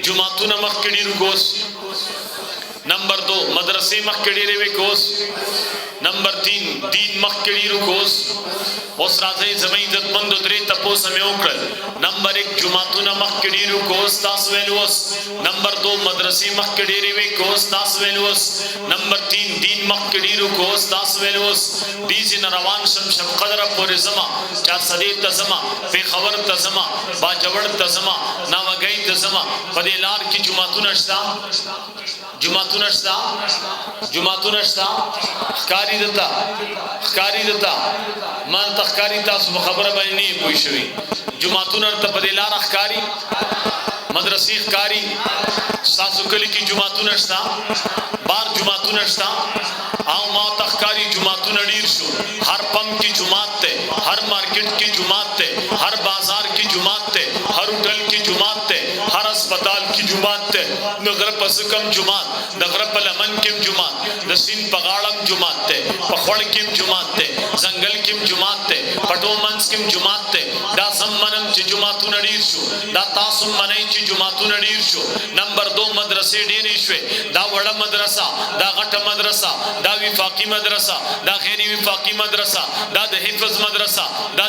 جماعتونه مخکې ډېرو کوس. نمبر 2 مدرسې مخکې ډېرې وې کوس. نمبر 3 دین مخکې ډېرو کوس. اوس راځي زموږ عزتمندو درې تپوسه مې وکړل. نمبر 1 جماعتونه مخکې ډېرو کوس تاسو ویلو اوس. نمبر 2 مدرسې مخکې ډېرې وې کوس تاسو ویلو اوس. نمبر 3 دین مخکې ډېرو کوس تاسو ویلو اوس. دې ځینه روان شم شب قدره پورې زما چارسدې ته زما پېښور ته زما باجوړ ته زما ناوګۍ ته زما په دې لار کې جماعتونه شته. جماعتونه شته. جماعتونه شته. ښکاری دتا مان تخکاری تاسو خبره باندې نه پوي شوي. جماعتونه ته په دې لار ښکاری مدرسې ښکاری تاسو کلی کې جماعتونه شته. بار جماعتونه شته او ما تخکاری جماعتونه ډیر شو. هر پمپ کې جماعت ته، هر مارکیټ کې جماعت ته، هر بازار کې جماعت ته، هر هوټل کې جماعت ته، هر هسپتال کې جماعت ته. نغره پس کم جماعت، دغره په لمن کې جماعت، د سین په غاړم جماعت ته، په خړ کې جماعت ته، ځنګل کې جماعت ته، پټو منځ کې جماعت ته. دا زمونږ چې جماعتونه ډیر شو. دا تاسو منئ چې جماعتونه ډیر شو. نمبر 2 مدرسې ډېرې شوې. دا وړه مدرسه، دا غټه مدرسه، دا وفاقي مدرسه، دا غیر وفاقي مدرسه، دا د حفظ مدرسه، دا